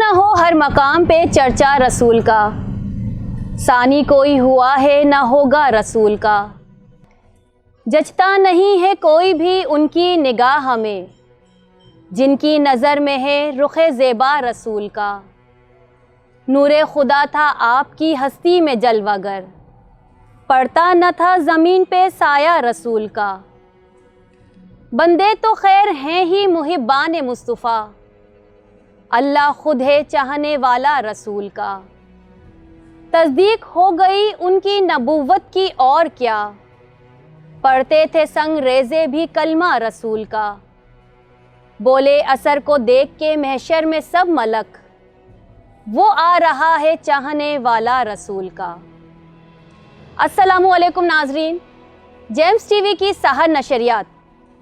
न हो हर मकाम पे चर्चा रसूल का, सानी कोई हुआ है न होगा रसूल का। जचता नहीं है कोई भी उनकी निगाह में, जिनकी नज़र में है रुख़े ज़ेबा रसूल का। नूरे खुदा था आपकी हस्ती में जलवागर, पड़ता न था ज़मीन पे साया रसूल का। बंदे तो खैर हैं ही मुहिब्बान मुस्तफ़ा, अल्लाह खुद है चाहने वाला रसूल का। तस्दीक हो गई उनकी नबूवत की और क्या, पढ़ते थे संग रेज़े भी कलमा रसूल का। बोले असर को देख के महशर में सब मलक, वो आ रहा है चाहने वाला रसूल का। अस्सलामु अलैकुम नाजरीन, जेम्स टीवी की सहर नशरियात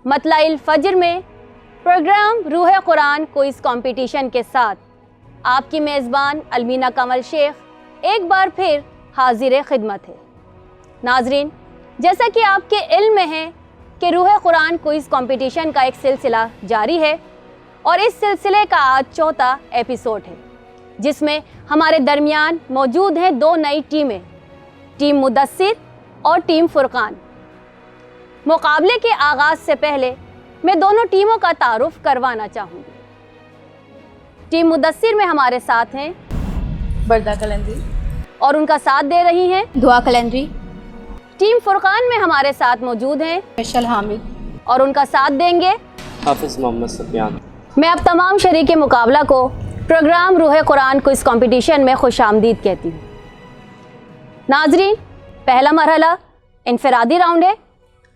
मतलाइल फ़ज्र में प्रोग्राम रूह कुरान क्विज़ कंपटीशन के साथ आपकी मेज़बान अलमीना कमल शेख एक बार फिर हाजिर खिदमत है। नाजरीन, जैसा कि आपके इल्म में है कि रूह कुरान क्विज़ कंपटीशन का एक सिलसिला जारी है और इस सिलसिले का आज चौथा एपिसोड है, जिसमें हमारे दरमियान मौजूद हैं दो नई टीमें, टीम मुदस्सिर और टीम फुरकान। मुकाबले के आगाज़ से पहले मैं दोनों टीमों का तारुफ करवाना चाहूँगी। टीम मुदस्सिर में हमारे साथ हैं बरदा कलंदरी और उनका साथ दे रही हैं दुआ कलंदरी। टीम फुरकान में हमारे साथ मौजूद हैं फैसल हामिद और उनका साथ देंगे हाफिज़ मोहम्मद सफियान। मैं अब तमाम शरीक मुकाबला को प्रोग्राम रूह कुरान क्विज़ कंपटीशन में खुशामदीद कहती हूँ। नाजरीन, पहला मरहला इनफरादी राउंड है।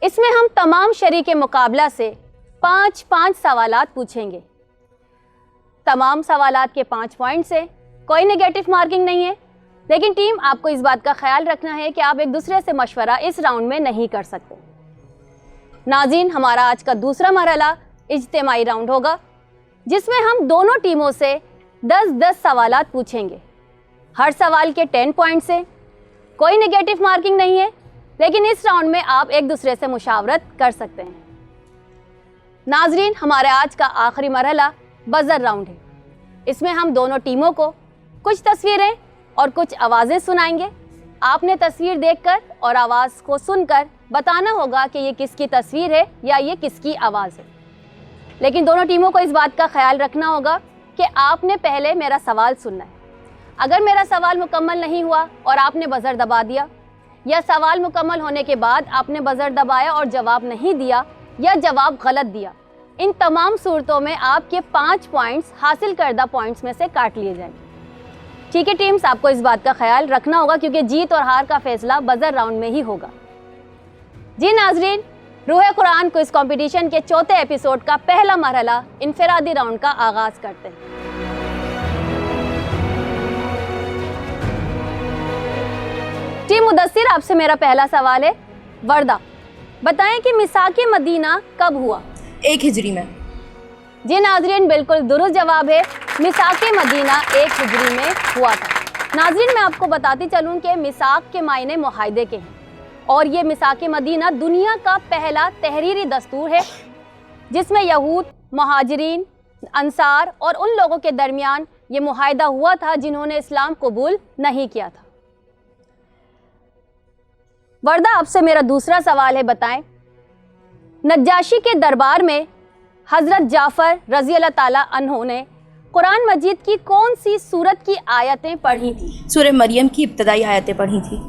इसमें हम तमाम शरीक मुकाबला से 5-5 सवालात पूछेंगे। तमाम सवालात के 5 पॉइंट से कोई नेगेटिव मार्किंग नहीं है, लेकिन टीम आपको इस बात का ख्याल रखना है कि आप एक दूसरे से मशवरा इस राउंड में नहीं कर सकते। नाज़रीन, हमारा आज का दूसरा मरहला इज्तिमाई राउंड होगा, जिसमें हम दोनों टीमों से 10-10 सवालात पूछेंगे। हर सवाल के 10 पॉइंट से कोई नेगेटिव मार्किंग नहीं है, लेकिन इस राउंड में आप एक दूसरे से मुशावरत कर सकते हैं। नाजरीन, हमारे आज का आखिरी मरहला बज़र राउंड है। इसमें हम दोनों टीमों को कुछ तस्वीरें और कुछ आवाज़ें सुनाएंगे। आपने तस्वीर देखकर और आवाज़ को सुनकर बताना होगा कि ये किसकी तस्वीर है या ये किसकी आवाज़ है। लेकिन दोनों टीमों को इस बात का ख्याल रखना होगा कि आपने पहले मेरा सवाल सुनना है। अगर मेरा सवाल मुकम्मल नहीं हुआ और आपने बज़र दबा दिया, या सवाल मुकम्मल होने के बाद आपने बज़र दबाया और जवाब नहीं दिया या जवाब गलत दिया, इन तमाम सूरतों में आपके 5 पॉइंट्स हासिल करदा पॉइंट्स में से काट लिए जाएंगे। ठीक है टीम्स, आपको इस बात का ख्याल रखना होगा क्योंकि जीत और हार का फैसला बज़र राउंड में ही होगा। जी नाजरीन, रूह कुरान क्विज़ कंपटीशन के चौथे एपिसोड का पहला मरहला इनफरादी राउंड का आगाज़ करते हैं। टीम मुदस्सिर, आपसे मेरा पहला सवाल है। वर्दा, बताएं कि मिसाक मदीना कब हुआ? 1 हिजरी में। जी नाजरीन, बिल्कुल दुरुस्त जवाब है। मिसाक मदीना 1 हिजरी में हुआ था। नाजरीन, मैं आपको बताती चलूँ कि मिसाक के मायने मुआहदे के हैं और ये मिसाक मदीना दुनिया का पहला तहरीरी दस्तूर है, जिसमें यहूद, मुहाजिरीन, अंसार और उन लोगों के दरमियान ये मुआहदा हुआ था जिन्होंने इस्लाम कबूल नहीं किया था। वर्दा, आपसे मेरा दूसरा सवाल है। बताएं, नज्जाशी के दरबार में हज़रत जाफ़र रज़ी अल्लाह ताला अन्हो ने कुरान मजीद की कौन सी सूरत की आयतें पढ़ी थी? सूरह मरियम की इब्तदाई आयतें पढ़ी थी।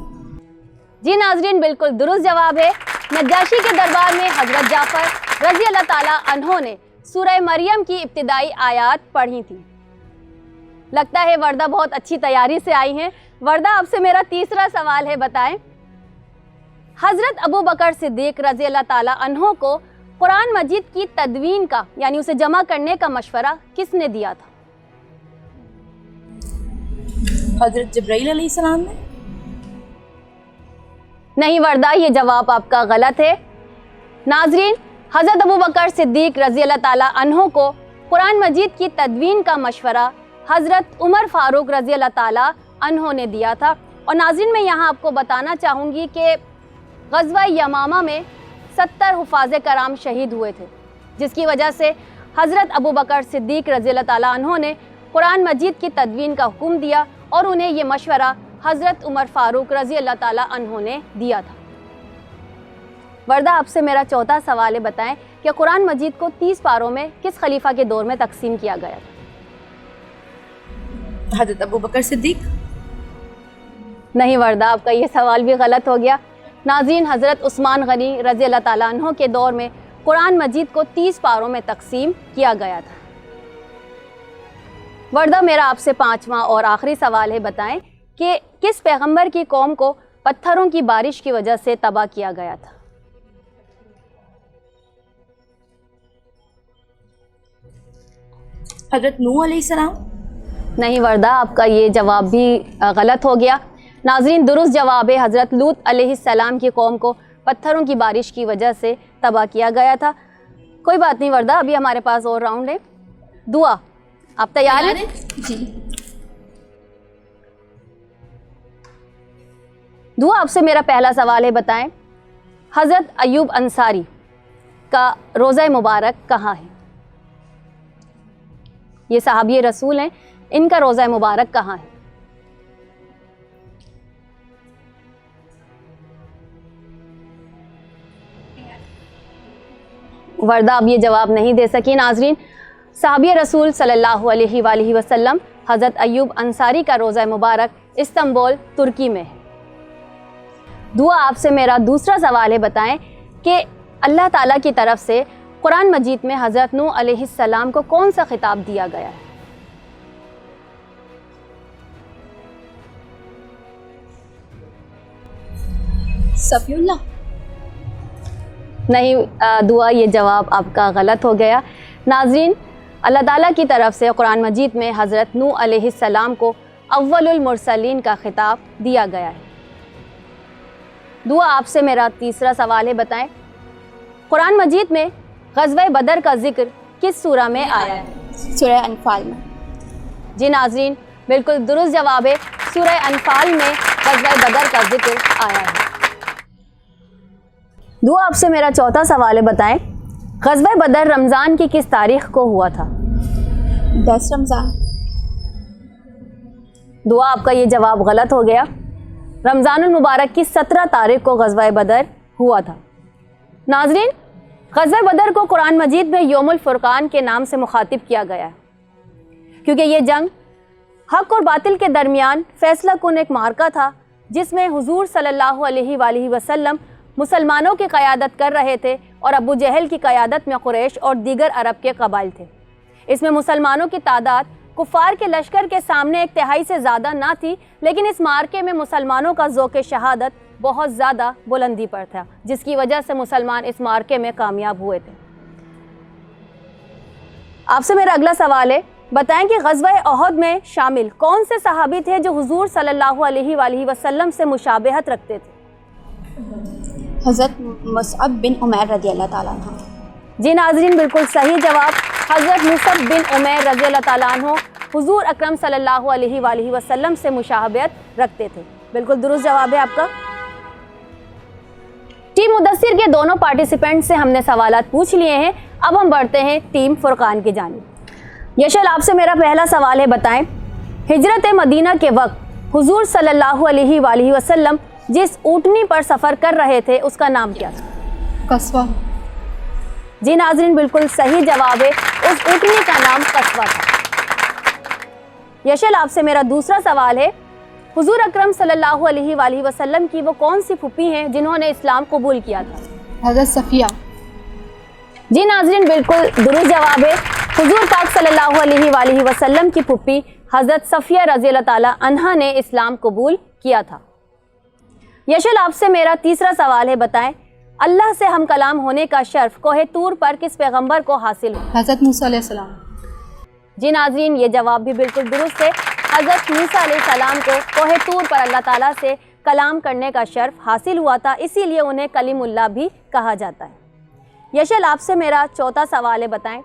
जी नाजरीन, बिल्कुल दुरुस्त जवाब है। नज्जाशी के दरबार में हज़रत जाफ़र रज़ी अल्लाह ताला अन्हो ने सूरह मरियम की इब्तदाई आयत पढ़ी थी। लगता है वर्दा बहुत अच्छी तैयारी से आई हैं। वर्दा, आपसे मेरा तीसरा सवाल है। बताएं, हज़रत अबू बकर सिद्दीक रज़ी अल्लाह ताला अन्हो को कुरान मजीद की तदवीन का यानी उसे जमा करने का मशवरा किसने दिया था? हज़रत जिब्राइल अलैहिस्सलाम ने। नहीं वर्दा, ये जवाब आपका गलत है। नाजरीन, हज़रत अबू बकर सिद्दीक रज़ी अल्लाह ताला अन्हो को कुरान मजीद की तदवीन का मशवरा हज़रत उमर फ़ारूक रज़ी अल्लाह ताला अन्हो ने दिया था। और नाजरीन, मैं यहाँ आपको बताना चाहूँगी कि ग़ज़वा यमामा में 70 हुफ़ाज़े कराम शहीद हुए थे, जिसकी वजह से हज़रत अबू बकर सिद्दीक रज़ी अल्लाह ताला अन्हो ने कुरान मजीद की तदवीन का हुक्म दिया और उन्हें ये मशवरा हज़रत उमर फ़ारूक रज़ी अल्लाह ताला अन्हो ने दिया था। वर्दा आपसे मेरा चौथा सवाल है, बताएं कि कुरान मजीद को 30 पारों में किस खलीफा के दौर में तकसीम किया गया था? हज़रत अबू बकर सिद्दीक। नहीं वर्दा, आपका ये सवाल भी गलत हो गया। नाज़रीन, हज़रत उस्मान गनी रज़ी अल्लाह ताला अन्हो के दौर में कुरान मजीद को 30 पारों में तकसीम किया गया था। वर्दा मेरा आपसे पांचवा और आखिरी सवाल है, बताएं कि किस पैगंबर की कौम को पत्थरों की बारिश की वजह से तबाह किया गया था? हज़रत नूह अलैहिस्सलाम। नहीं वर्दा, आपका ये जवाब भी गलत हो गया। नाज़रीन, दुरुस्त जवाब है हज़रत लूत अलैहिस्सलाम की कौम को पत्थरों की बारिश की वजह से तबाह किया गया था। कोई बात नहीं वर्दा, अभी हमारे पास और राउंड है। दुआ, आप तैयार हैं? जी। दुआ, आपसे मेरा पहला सवाल है, बताएं हज़रत अयूब अंसारी का रोज़ा मुबारक कहाँ है? ये सहाबी रसूल हैं, इनका रोज़ा मुबारक कहाँ है? वर्दा अब ये जवाब नहीं दे सकी। नाजरीन, सहाबी रसूल सल्लल्लाहु अलैहि वसल्लम हज़रत अयूब अंसारी का रोज़ा मुबारक इस्तांबुल तुर्की में है। दुआ, आपसे मेरा दूसरा सवाल है, बताएं कि अल्लाह ताला की तरफ से कुरान मजीद में हज़रत नूह अलैहिस्सलाम को कौन सा खिताब दिया गया है? सफ़ीउल्लाह। नहीं दुआ, ये जवाब आपका गलत हो गया। नाज़रीन, अल्लाह ताला की तरफ से कुरान मजीद में हज़रत नूह अलैहिस्सलाम को अव्वलुल मुरसलीन का खिताब दिया गया है। दुआ, आपसे मेरा तीसरा सवाल है, बताएं कुरान मजीद में ग़ज़वा बदर का जिक्र किस सूरा में आया है? सूरह अनफाल में। जी नाज़रीन, बिल्कुल दुरुस्त जवाब है, सूरह अनफाल में ग़ज़वा बदर का जिक्र आया है। दुआ, आपसे मेरा चौथा सवाल है, बताएं ग़ज़वा बदर रमज़ान की किस तारीख को हुआ था? 10 रमज़ान। दुआ, आपका ये जवाब गलत हो गया। रमज़ानुल मुबारक की 17 तारीख को ग़ज़वा बदर हुआ था। नाज़रीन, ग़ज़वा बदर को कुरान मजीद में यौमुल फ़ुरक़ान के नाम से मुखातिब किया गया है, क्योंकि ये जंग हक़ और बातिल के दरमियान फ़ैसला कुन एक मार्का था, जिसमें हुज़ूर सल्लल्लाहु अलैहि वसल्लम मुसलमानों की क़यादत कर रहे थे और अबू जहल की क़यादत में कुरैश और दीगर अरब के कबाइल थे। इसमें मुसलमानों की तादाद कुफ़ार के लश्कर के सामने 1/3 से ज़्यादा ना थी, लेकिन इस मार्के में मुसलमानों का ज़ौक़ शहादत बहुत ज़्यादा बुलंदी पर था, जिसकी वजह से मुसलमान इस मार्के में कामयाब हुए थे। आपसे मेरा अगला सवाल है, बताएं कि ग़ज़वा उहद में शामिल कौन से सहाबी थे जो हुज़ूर सल्लल्लाहु अलैहि वसल्लम से मुशाबहत रखते थे? हज़रत मुसअब बिन उमैर रज़ी अल्लाह ताला अन्हु। जी नाज़रीन, बिल्कुल सही जवाब। हज़रत मुसअब बिन उमैर रज़ी अल्लाह ताला अन्हु हुज़ूर अकरम सल्लल्लाहु अलैहि वसल्लम से मुशाबहत रखते थे। बिल्कुल दुरुस्त जवाब है आपका। टीम मुदस्सिर के दोनों पार्टिसिपेंट से हमने सवालात पूछ लिए हैं। अब हम बढ़ते हैं टीम फुरकान की जानिब। यशल, आपसे मेरा पहला सवाल है, बताएं हिजरत मदीना के वक्त हुज़ूर सल्लल्लाहु अलैहि वसल्लम जिस ऊँटनी पर सफ़र कर रहे थे उसका नाम क्या था? कस्वा। जी नाज़रीन, बिल्कुल सही जवाब है, उस ऊँटनी का नाम कस्वा था। यशल, आपसे मेरा दूसरा सवाल है, हुज़ूर अकरम सल्लल्लाहु अलैहि वसल्लम की वो कौन सी फूफी हैं जिन्होंने इस्लाम कबूल किया था? हज़रत सफ़िया। जी नाज़रीन, बिल्कुल दुरुस्त जवाब है, हुज़ूर पाक सल्लल्लाहु अलैहि वसल्लम की फूफी हज़रत सफ़िया रज़ी अल्लाह ताला अन्हा ने इस्लाम कबूल किया था। यशल, आपसे मेरा तीसरा सवाल है, बताएं अल्लाह से हम कलाम होने का शर्फ कोहे तूर पर किस पैगंबर को हासिल हुआ? हज़रत मूसा अलैहिस्सलाम। जी नाज़रीन, ये जवाब भी बिल्कुल दुरुस्त है। हज़रत मूसा अलैहिस्सलाम को कोहे तूर पर अल्लाह ताला से कलाम करने का शर्फ हासिल हुआ था, इसीलिए उन्हें कलीमुल्लाह भी कहा जाता है। यशल, आपसे मेरा चौथा सवाल है, बताएं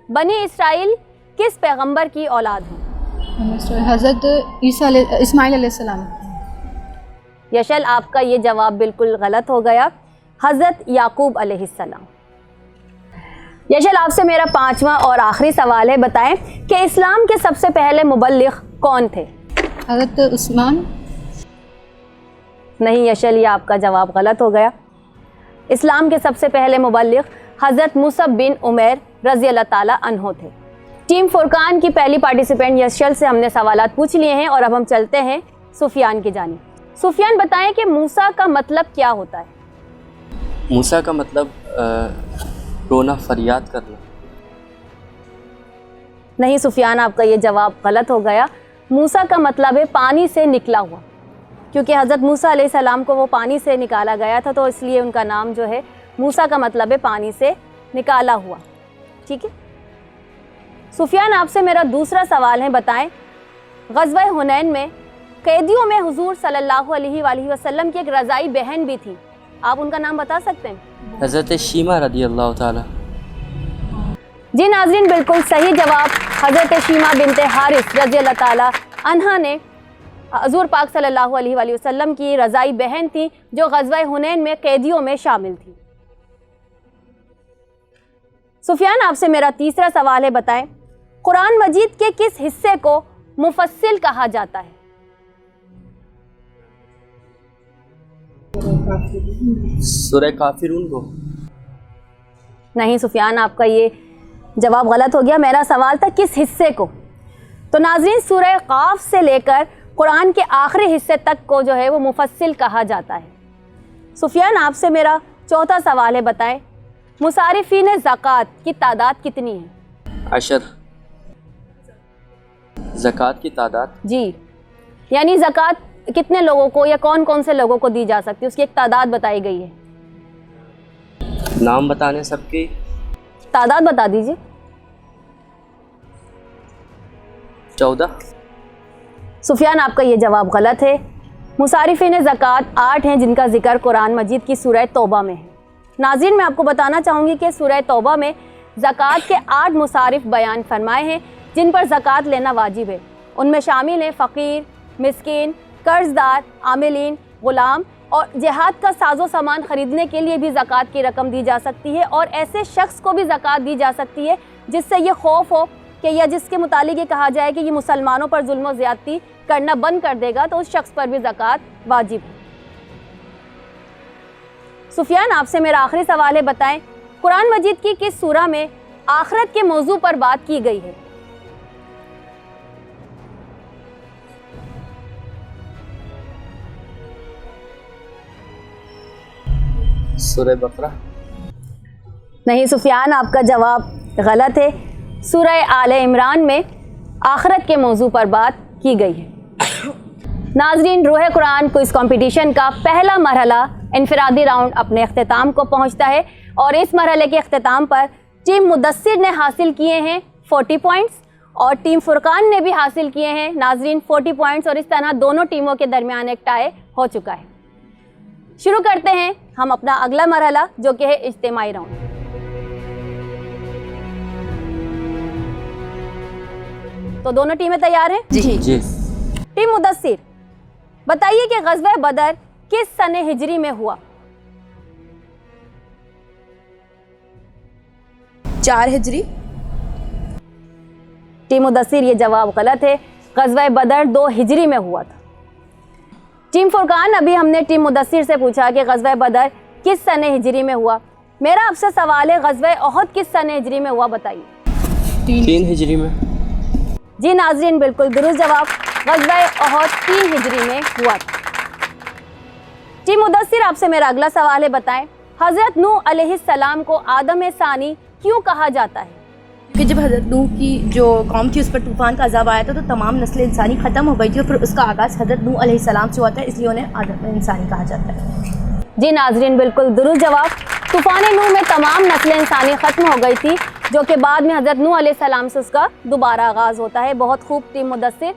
बनी इसराइल किस पैगंबर की औलाद है? हज़रत इस्माइल अलैहिस्सलाम। यशल, आपका ये जवाब बिल्कुल गलत हो गया, हज़रत याकूब अलैहिस्सलाम। यशल, आपसे मेरा 5वां और आखिरी सवाल है, बताएं कि इस्लाम के सबसे पहले मुबल्लिग कौन थे? हज़रत उस्मान। नहीं यशल, ये आपका जवाब गलत हो गया। इस्लाम के सबसे पहले मुबल्लिग हज़रत मुसअब बिन उमैर रज़ी अल्लाह ताला अन्हो थे। टीम फुरकान की पहली पार्टिसिपेंट यशल से हमने सवालात पूछ लिए हैं और अब हम चलते हैं सुफियान की जानिब। सुफियान, बताएं कि मूसा का मतलब क्या होता है? मूसा का मतलब रोना, फरियाद करना। नहीं सुफियान, आपका ये जवाब गलत हो गया। मूसा का मतलब है पानी से निकला हुआ, क्योंकि हज़रत मूसा अलैहिस्सलाम को वो पानी से निकाला गया था, तो इसलिए उनका नाम जो है मूसा का मतलब है पानी से निकाला हुआ। ठीक है सुफियान, आपसे मेरा दूसरा सवाल है, बताएं ग़ज़वा हुनैन में कैदियों में हुज़ूर सल्लल्लाहु अलैहि वसल्लम की एक रज़ाई बहन भी थी, आप उनका नाम बता सकते हैं? हज़रत शीमा रदी अल्लाह ताला। जी नाज़रीन, बिल्कुल सही जवाब। हज़रत शीमा बिनते हारिस रज़ी अल्लाह ताला अन्हा ने हुज़ूर पाक सल्लल्लाहु अलैहि वसल्लम की रज़ाई बहन थी, जो ग़ज़वा हुनैन में कैदियों में शामिल थी। सुफियान, आपसे मेरा तीसरा सवाल है, बताएं कुरान मजीद के किस हिस्से को मुफस्सिल कहा जाता है? सूरह काफिरून को। नहीं सुफियान, आपका ये जवाब गलत हो गया। मेरा सवाल था किस हिस्से को। तो नाज़रीन, सूरह काफ से लेकर कुरान के आखिरी हिस्से तक को जो है वो मुफस्सिल कहा जाता है। सुफियान, आपसे मेरा चौथा सवाल है, बताएं मुसारिफीन ज़कात की तादाद कितनी है? अशर। ज़कात की तादाद? जी, यानी ज़कात कितने लोगों को या कौन कौन से लोगों को दी जा सकती है, उसकी एक तादाद बताई गई है। नाम बताने सबकी? तादाद बता दीजिए। 14। सुफियान, आपका ये जवाब गलत है। मुसारिफीन ज़कात 8 हैं, जिनका जिक्र कुरान मजीद की सूरह तौबा में है। नाज़रीन, मैं आपको बताना चाहूँगी कि सूरह तौबा में ज़कात के 8 मुसारिफ बयान फरमाए हैं, जिन पर ज़कात लेना वाजिब है। उनमें शामिल हैं फ़कीर, मिस्कीन, कर्जदार, आमिलीन, ग़ुलाम, और जिहाद का साजो सामान ख़रीदने के लिए भी ज़कात की रकम दी जा सकती है, और ऐसे शख्स को भी ज़कात दी जा सकती है जिससे ये खौफ हो कि या जिसके मुतालिक ये कहा जाए कि ये मुसलमानों पर जुल्म और ज़्यादती करना बंद कर देगा, तो उस शख्स पर भी ज़कात वाजिब है। सुफियान, आपसे मेरा आखिरी सवाल है, बताएं कुरान मजीद की किस सूरा में आखिरत के मौजू पर बात की गई है? सूरह बकरा। नहीं सुफियान, आपका जवाब गलत है। सूरह आले इमरान में आखिरत के मौजू पर बात की गई है। नाजरीन, रूह कुरान क्विज कंपटीशन का पहला मरहला इनफरादी राउंड अपने अख्तिताम को पहुंचता है, और इस मरहले के अख्तिताम पर टीम मुदस्सिर ने हासिल किए हैं 40 पॉइंट्स और टीम फुरकान ने भी हासिल किए हैं नाजरीन 40 पॉइंट्स, और इस तरह दोनों टीमों के दरमियान एक टाई हो चुका है। शुरू करते हैं हम अपना अगला मरहला, जो कि है इज्तिमाई राउंड। तो दोनों टीमें तैयार हैं? जी। टीम मुदस्सिर, बताइए कि ग़ज़वा बदर किस सने हिजरी में हुआ? 4 हिजरी। टीम मुदस्सिर, ये जवाब गलत है। ग़ज़वा बदर 2 हिजरी में हुआ था। टीम फुरकान, अभी हमने टीम मुदस्सिर से पूछा कि ग़ज़वा बदर किस सने हिजरी में हुआ। मेरा आपसे सवाल है, ग़ज़वा ओहद किस सने हिजरी में हुआ, बताइए। 3 हिजरी में। जी नाज़रीन, बिल्कुल दुरुस्त जवाब। ग़ज़वा ओहद 3 हिजरी में हुआ था। टीम मुदस्सिर, आपसे मेरा अगला सवाल है, बताएं हज़रत नूह अलैहिस्सलाम को आदम सानी क्यों कहा जाता है? कि जब हज़रत नूह की जो कौम थी उस पर तूफ़ान का अज़ाब आया था, तो तमाम नस्ल इंसानी ख़त्म हो गई थी, और फिर उसका आगाज़ हज़रत नूह अलैहिस्सलाम से हुआ था, इसलिए उन्हें आदम इंसानी कहा जाता है। जी नाज़रीन, बिल्कुल दुरुस्त जवाब। तूफ़ान नूह में तमाम नस्ल इंसानी ख़त्म हो गई थी, जो कि बाद में हज़रत नूह अलैहिस्सलाम से उसका दोबारा आगाज़ होता है। बहुत खूब टीम मुदस्सिर।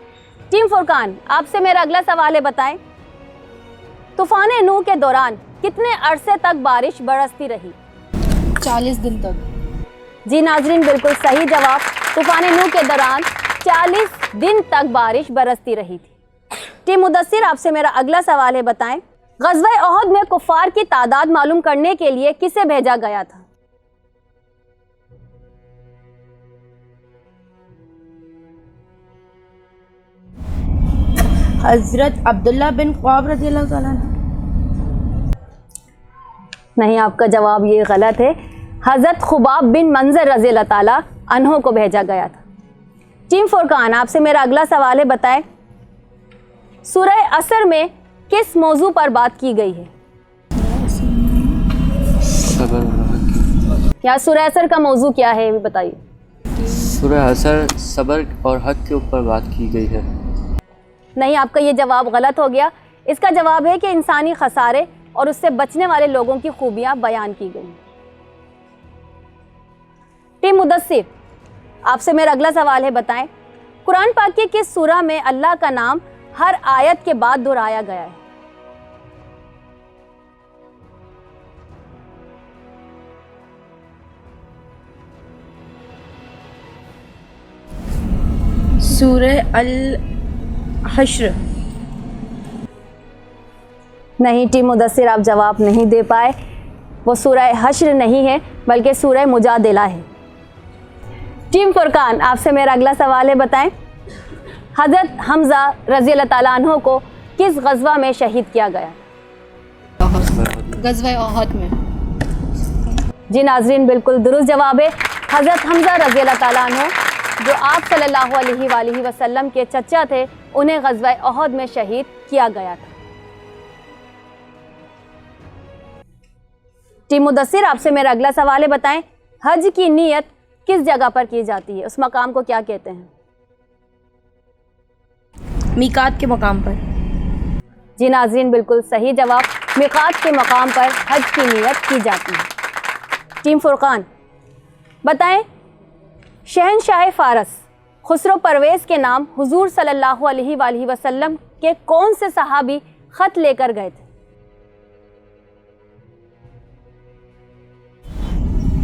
टीम फुरकान, आपसे मेरा अगला सवाल है, बताएं तूफ़ान नूह के दौरान कितने अरसे तक बारिश बरसती रही? 40 दिन तक। जी नाज़रीन, बिल्कुल सही जवाब। तूफ़ान नूह के दौरान 40 दिन तक बारिश बरसती रही थी। टीम मुदस्सिर, आपसे मेरा अगला सवाल है, बताएं ग़ज़वा ओहद में कुफ़ार की तादाद मालूम करने के लिए किसे भेजा गया था? हज़रत अब्दुल्ला बिन क़ुआब रज़ियल्लाहु ताला अन्हु। नहीं, आपका जवाब ये गलत है। हज़रत खुबाब बिन मंजर रज़ियल्लाहु ताला अन्हो को भेजा गया था। टीम फुरकान, आपसे मेरा अगला सवाल है, बताएं सूरह असर में किस मौजू पर बात की गई है? सबर और हक। या सूरह असर का मौजू क्या है, ये भी बताइए। सूरह असर सबर और हक के ऊपर बात की गई है। नहीं, आपका ये जवाब गलत हो गया। इसका जवाब है कि इंसानी खसारे और उससे बचने वाले लोगों की खूबियां बयान की गई। टीम मुदस्सिर, आपसे मेरा अगला सवाल है, बताएं कुरान पाक की किस सूरा में अल्लाह का नाम हर आयत के बाद दोहराया गया है? सूरह अल हश्र। नहीं टीम मुदस्सिर, आप जवाब नहीं दे पाए। वो सूरह हश्र नहीं है बल्कि सूरह मुजादिला है। टीम फुरकान, आपसे मेरा अगला सवाल है, बताएं हज़रत हमज़ा रज़ियल्लाहु ताला अन्हो को किस गज़वा में शहीद किया गया? गज़वा ओहद में। जी नाज़रीन, बिल्कुल दुरुस्त जवाब है। हज़रत हमज़ा रज़ियल्लाहु ताला अन्हो जो आप सल्लल्लाहु अलैहि वसल्लम के चचा थे, उन्हें गज़वा ओहद में शहीद किया गया था। टीम मुदस्सिर, आपसे मेरा अगला सवाल है, बताएं हज की नीयत किस जगह पर की जाती है? उस मकाम को क्या कहते हैं? मीकात के मकाम पर। जी नाज़रीन, बिल्कुल सही जवाब। मीकात के मकाम पर हज की नीयत की जाती है। टीम फुरकान, बताएं शहनशाह फ़ारस खुसरो परवेज़ के नाम हुजूर सल्लल्लाहु अलैहि वसल्लम के कौन से सहाबी ख़त लेकर गए थे?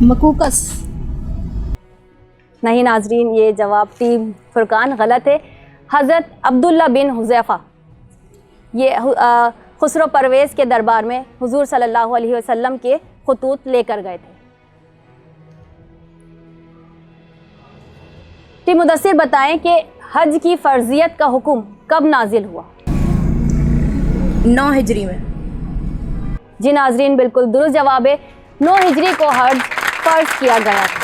मकूकस। नहीं नाज़रीन, ये जवाब टीम फुरकान गलत है। हज़रत अब्दुल्ला बिन हुज़ैफ़ा ये खुसरो परवेज़ के दरबार में हुजूर सल्लल्लाहु अलैहि वसल्लम के खतूत लेकर गए थे। टीम मुदस्सिर, बताएं कि हज की फ़र्जियत का हुक्म कब नाजिल हुआ? 9 हिजरी में। जी नाज़रीन, बिल्कुल दुरुस्त जवाब है। 9 हिजरी को हज फ़र्ज किया गया था।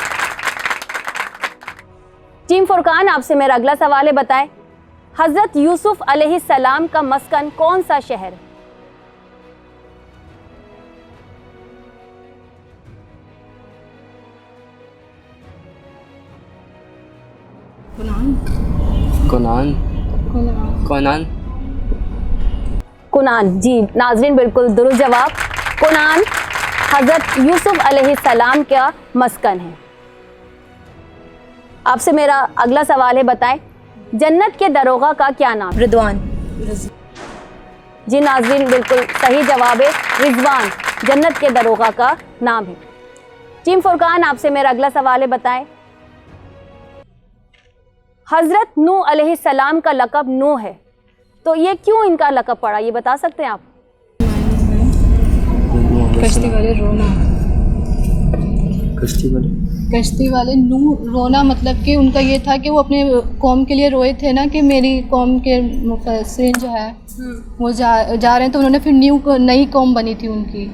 टीम फुरकान, आपसे मेरा अगला सवाल है, बताएं हज़रत यूसुफ अलैहिस्सलाम का मस्कन कौन सा शहर है? कोनान। कुनान। जी नाज़रीन, बिल्कुल दुरुस्त जवाब। कुनान हज़रत यूसुफ अलैहिस्सलाम का मस्कन है। आपसे मेरा अगला सवाल है, बताएं जन्नत के दरोगा का क्या नाम? रिदवान। जी नाज़रीन, बिल्कुल सही जवाब है। रिजवान जन्नत के दरोगा का नाम है। टीम फुरकान, आपसे मेरा अगला सवाल है, बताएं हज़रत नूह अलैहिस्सलाम का लक़ब नूह है, तो ये क्यों इनका लक़ब पड़ा, ये बता सकते हैं आप? कश्ती वाले रोना। कश्ती वाले नू रोना मतलब कि उनका ये था कि वो अपने कौम के लिए रोए थे ना, कि मेरी कौम के मुफस्सिरीन जो है वो जा रहे हैं, तो उन्होंने फिर नई कौम बनी थी उनकी।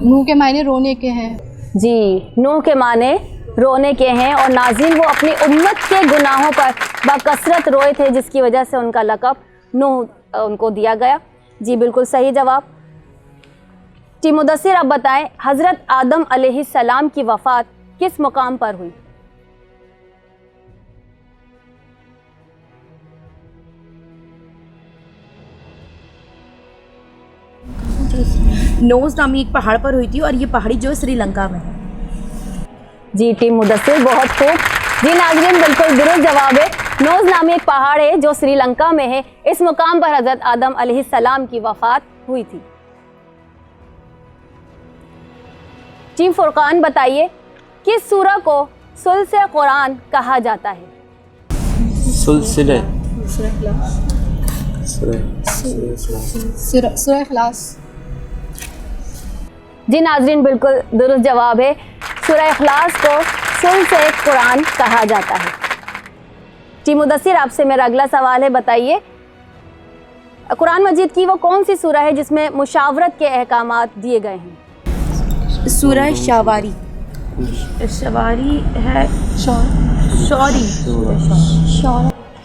नू के मायने रोने के हैं। जी, नूह के माने रोने के हैं। और नाज़रीन, वो अपनी उम्मत के गुनाहों पर बकसरत रोए थे, जिसकी वजह से उनका लक़ब नूह उनको दिया गया। जी बिल्कुल सही जवाब। टीम मुदस्सिर, अब बताएं हज़रत आदम अलैहिस्सलाम की वफ़ात किस मुकाम पर हुई? नोज़ नामी एक पहाड़ पर हुई थी और ये पहाड़ी जो है श्रीलंका में है। जी टीम मुदस्सिर, बहुत खूब। जी नाज़रीन, बिल्कुल दुरुस्त जवाब है। नोज़ नामी एक पहाड़ है जो श्रीलंका में है। इस मुकाम पर हज़रत आदम अलैहिस्सलाम की वफ़ात हुई थी। टीम फुरकान, बताइए किस सूरा को सुल्से कुरान कहा जाता है? सुलसिले। सूरह इखलास। जी नाज़रीन, बिल्कुल दुरुस्त जवाब है। सूरह इखलास को सुल्से कुरान कहा जाता है। टीम मुदस्सिर, आपसे मेरा अगला सवाल है, बताइए कुरान मजीद की वो कौन सी सूरह है जिसमें मुशावरत के अहकामात दिए गए हैं? सूरह शवारी। शवारी है शौरी।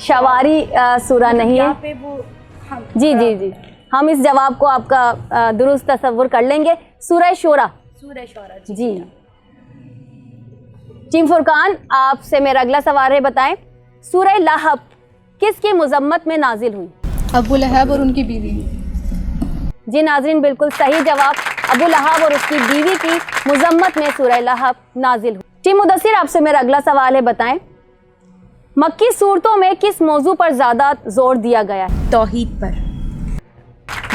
शवारी सूरह नहीं है। यहाँ पे वो जी हम इस जवाब को आपका दुरुस्त तसव्वुर कर लेंगे। सूरह शोरा। सूरह शौरा जी। टीम फुरकान, आपसे मेरा अगला सवाल है, बताएं सूरह लहब किसकी मुज़म्मत में नाजिल हुई? अबू लहब और उनकी बीवी। जी नाज़रीन, बिल्कुल सही जवाब। अबू लहब और उसकी बीवी की मुज़म्मत में सूरह लहब नाजिल हुई। टीम मुदस्सिर, आपसे मेरा अगला सवाल है, बताएं मक्की सूरतों में किस मौजू पर ज़्यादा जोर दिया गया है? तौहीद पर।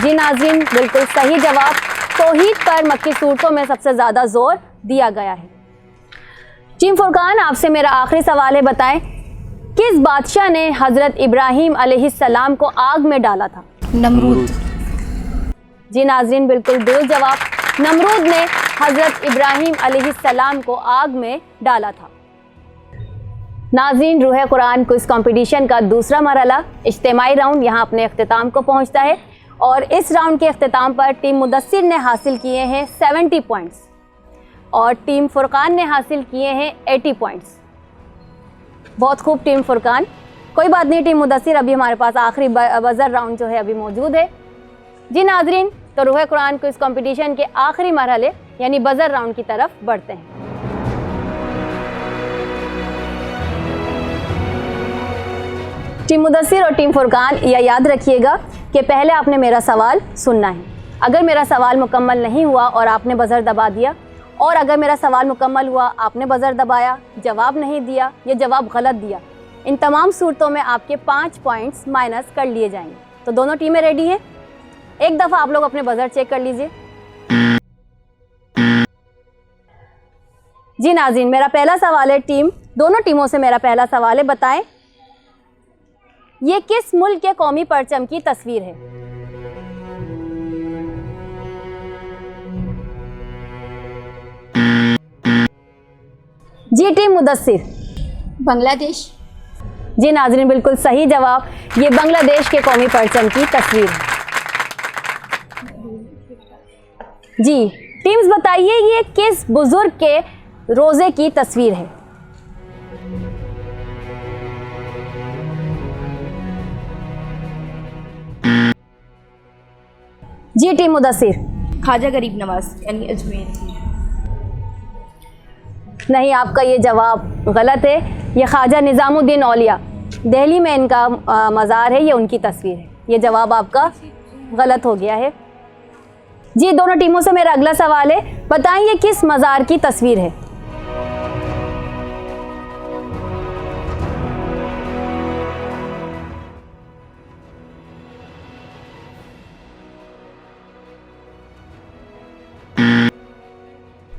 जी नाज़रीन, बिल्कुल सही जवाब। तौहीद पर मक्की सूरतों में सबसे ज़्यादा जोर दिया गया है। टीम फुरकान, आपसे मेरा आखिरी सवाल है, बताएं किस बादशाह ने हज़रत इब्राहीम अलैहिस्सलाम को आग में डाला था? नमरूद। जी नाज़रीन, बिल्कुल दुरुस्त जवाब। नमरूद ने हज़रत इब्राहीम अलैहिस्सलाम को आग में डाला था। नाज़रीन, रूह कुरान क्विज़ कंपटीशन का दूसरा मरहला इज्तिमाई राउंड यहाँ अपने अख्तिताम को पहुँचता है और इस राउंड के अख्तिताम पर टीम मुदस्सिर ने हासिल किए हैं 70 पॉइंट्स और टीम फुरकान ने हासिल किए हैं 80 पॉइंट्स। बहुत खूब टीम फुरकान। कोई बात नहीं टीम मुदस्सिर, अभी हमारे पास आखिरी बज़र राउंड जो है अभी मौजूद है। जी नाज़रीन, तो रूह कुरान क्विज़ कंपटीशन के आखिरी मरहले यानी बज़र राउंड की तरफ बढ़ते हैं। टीम मुदस्सिर और टीम फुरकान, यह याद रखिएगा कि पहले आपने मेरा सवाल सुनना है। अगर मेरा सवाल मुकम्मल नहीं हुआ और आपने बज़र दबा दिया, और अगर मेरा सवाल मुकम्मल हुआ, आपने बज़र दबाया, जवाब नहीं दिया या जवाब गलत दिया, इन तमाम सूरतों में आपके 5 पॉइंट्स माइनस कर लिए जाएंगे। तो दोनों टीमें रेडी हैं? एक दफ़ा आप लोग अपने बज़र चेक कर लीजिए। जी नाज़रीन, मेरा पहला सवाल है दोनों टीमों से मेरा पहला सवाल है, बताएं ये किस मुल्क के कौमी परचम की तस्वीर है? जी टीम मुदस्सिर। बांग्लादेश। जी नाज़रीन, बिल्कुल सही जवाब। ये बांग्लादेश के कौमी परचम की तस्वीर है। जी टीम्स, बताइए ये किस बुजुर्ग के रोज़े की तस्वीर है? जी टीम मुदस्सिर। ख्वाजा गरीब नवाज यानी अजमेर। नहीं, आपका ये जवाब गलत है। ये ख्वाजा निज़ामुद्दीन औलिया, दिल्ली में इनका मज़ार है, ये उनकी तस्वीर है। ये जवाब आपका गलत हो गया है। जी दोनों टीमों से मेरा अगला सवाल है, बताएं ये किस मज़ार की तस्वीर है?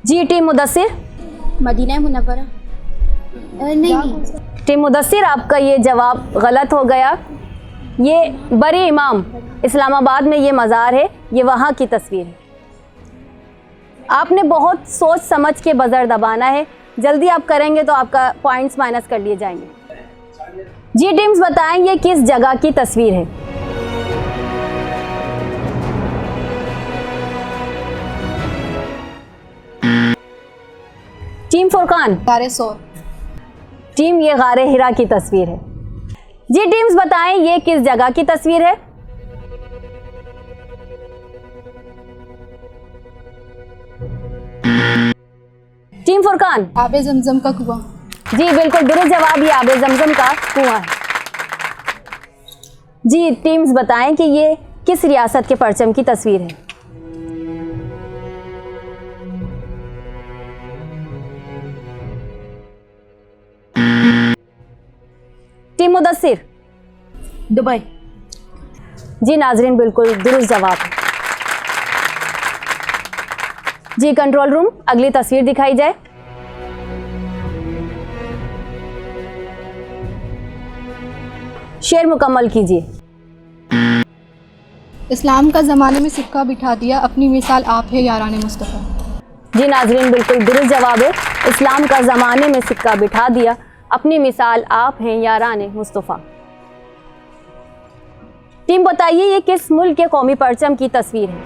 जी टीम मुदस्सिर। Medina Munawwara. नहीं। टीम मुदस्सिर, आपका ये जवाब गलत हो गया। ये बरी इमाम इस्लामाबाद में ये मज़ार है, ये वहाँ की तस्वीर है। आपने बहुत सोच समझ के बज़र दबाना है, जल्दी आप करेंगे तो आपका पॉइंट्स माइनस कर लिए जाएंगे। जी टीम्स, बताएं ये किस जगह की तस्वीर है? टीम फुरकान। गारे सौर। टीम, ये गारे हिरा की तस्वीर है। जी टीम्स, बताएं ये किस जगह की तस्वीर है? टीम फुरकान। आबे जमजम का कुआं। जी बिल्कुल दुरुस्त जवाब, ये आबे जमजम का कुआं है। जी टीम्स, बताएं कि ये किस रियासत के परचम की तस्वीर है? टीम मुदस्सिर। दुबई। जी नाजरीन, बिल्कुल दुरुस्त जवाब है। जी कंट्रोल रूम, अगली तस्वीर दिखाई जाए। शेर मुकम्मल कीजिए। इस्लाम का ज़माने में सिक्का बिठा दिया, अपनी मिसाल आप है यारान मुस्तफ़ा। जी नाजरीन, बिल्कुल दुरुस्त जवाब है। इस्लाम का ज़माने में सिक्का बिठा दिया, अपनी मिसाल आप हैं यारान मुस्तफ़ा। टीम बताइए ये किस मुल्क के कौमी परचम की तस्वीर है?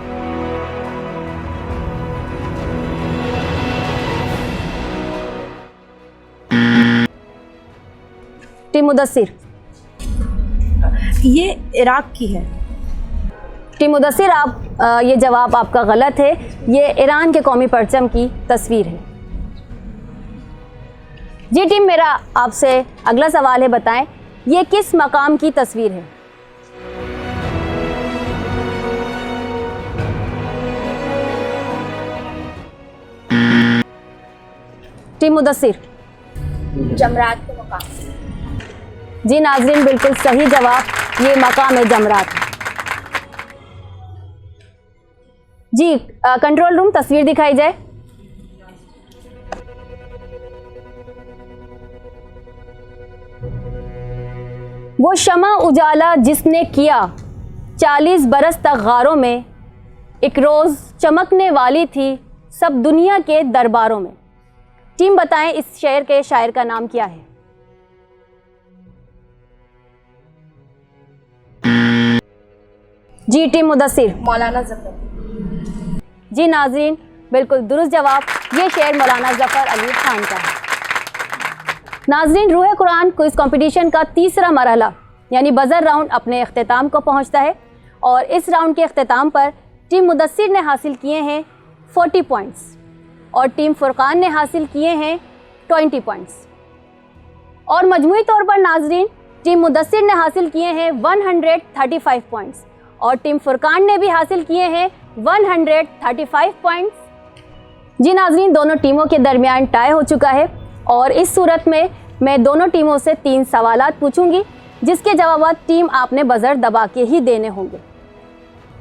टीम मुदस्सिर। ये इराक की है। टीम मुदस्सिर, आप ये जवाब आपका गलत है। ये ईरान के कौमी परचम की तस्वीर है। जी टीम, मेरा आपसे अगला सवाल है, बताएं ये किस मकाम की तस्वीर है? टीम मुदस्सिर। जमरात के मकाम। जी नाज़रीन, बिल्कुल सही जवाब, ये मकाम है जमरात। जी कंट्रोल रूम, तस्वीर दिखाई जाए। वो शमा उजाला जिसने किया 40 बरस तक गारों में, एक रोज़ चमकने वाली थी सब दुनिया के दरबारों में। टीम बताएं इस शेर के शायर का नाम क्या है? जी टीम मुदस्सिर। मौलाना ज़फ़र। जी नाज़रीन, बिल्कुल दुरुस्त जवाब, ये शेर मौलाना ज़फ़र अली खान का है। नाज़रीन, रूह कुरान क्विज़ कंपटीशन का तीसरा मरहला यानी बज़र राउंड अपने अख्तिताम को पहुंचता है और इस राउंड के अख्तिताम पर टीम मुदस्सिर ने हासिल किए हैं 40 पॉइंट्स और टीम फुरकान ने हासिल किए हैं 20 पॉइंट्स। और मजमूई तौर पर नाज़रीन, टीम मुदस्सिर ने हासिल किए हैं 135 पॉइंट्स और टीम फुरकान ने भी हासिल किए हैं 135 पॉइंट्स। जी नाज़रीन, दोनों टीमों के दरमियान टाई हो चुका है और इस सूरत में मैं दोनों टीमों से 3 सवालात पूछूंगी जिसके जवाब टीम आपने बज़र दबा के ही देने होंगे।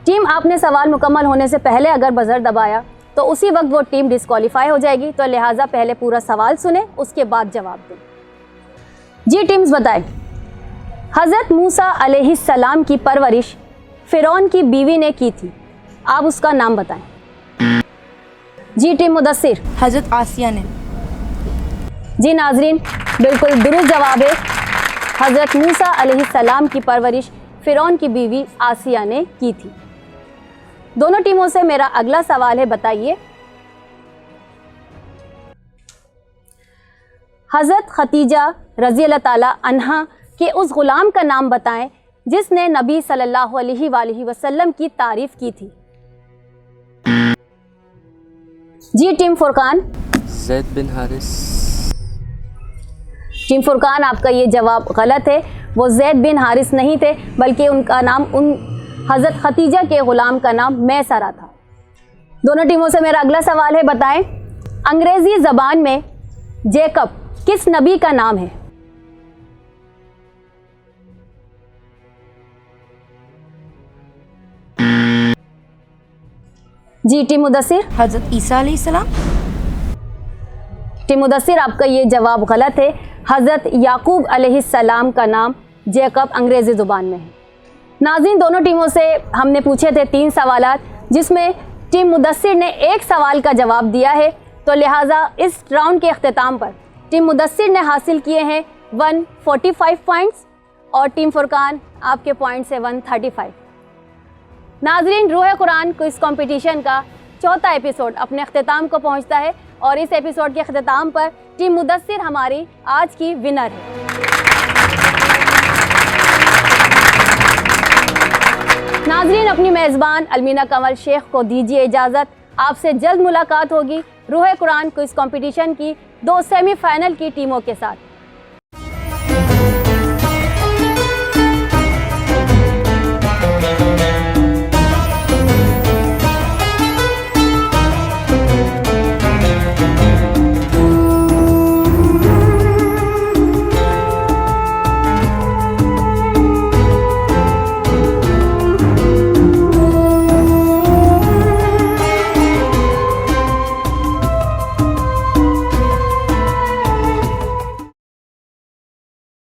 टीम आपने सवाल मुकम्मल होने से पहले अगर बज़र दबाया तो उसी वक्त वो टीम डिस्क्वालीफाई हो जाएगी, तो लिहाजा पहले पूरा सवाल सुने उसके बाद जवाब दें। जी टीम्स बताएं, हज़रत मूसा अलैहिस्सलाम की परवरिश फ़िरौन की बीवी ने की थी, आप उसका नाम बताएं। जी टीम मुदस्सिर। हज़रत आसिया ने। जी नाज़रीन, बिल्कुल दुरुस्त जवाब है, हज़रत मूसा अलैहिस्सलाम की परवरिश फ़िरौन की बीवी आसिया ने की थी। दोनों टीमों से मेरा अगला सवाल है, बताइए हज़रत खतीजा रज़ी अल्लाह ताला अन्हा के उस ग़ुलाम का नाम बताएं जिसने नबी सल्लल्लाहु अलैहि वसल्लम की तारीफ़ की थी। जी टीम फुरकान। ज़ैद बिन हारिस। टीम फुरकान, आपका ये जवाब गलत है, वो ज़ैद बिन हारिस नहीं थे बल्कि उनका नाम उन हज़रत खतीजा के ग़ुलाम का नाम मैसरा था। दोनों टीमों से मेरा अगला सवाल है, बताएं अंग्रेज़ी ज़बान में जैकब किस नबी का नाम है? जी टीम मुदस्सिर। हज़रत ईसा अलैहिस्सलाम। टीम मुदस्सिर, आपका ये जवाब गलत है, हज़रत याकूब अलैहिस्सलाम का नाम जैकब अंग्रेज़ी ज़ुबान में है। नाज़रीन, दोनों टीमों से हमने पूछे थे 3 सवालात जिसमें टीम मुदस्सिर ने 1 सवाल का जवाब दिया है, तो लिहाजा इस राउंड के अख्तिताम पर टीम मुदस्सिर ने हासिल किए हैं 145 पॉइंट्स और टीम फुरकान आपके पॉइंट्स है 135। नाज़रीन, रूह कुरान क्विज़ कंपटीशन का 4था एपिसोड अपने अख्तिताम को पहुंचता है और इस एपिसोड के अख्तिताम पर टीम मुदस्सिर हमारी आज की विनर है। नाज़रीन, अपनी मेज़बान अलमीना कमल शेख को दीजिए इजाज़त, आपसे जल्द मुलाकात होगी रूह कुरान क्विज़ कंपटीशन की 2 सेमीफाइनल की टीमों के साथ।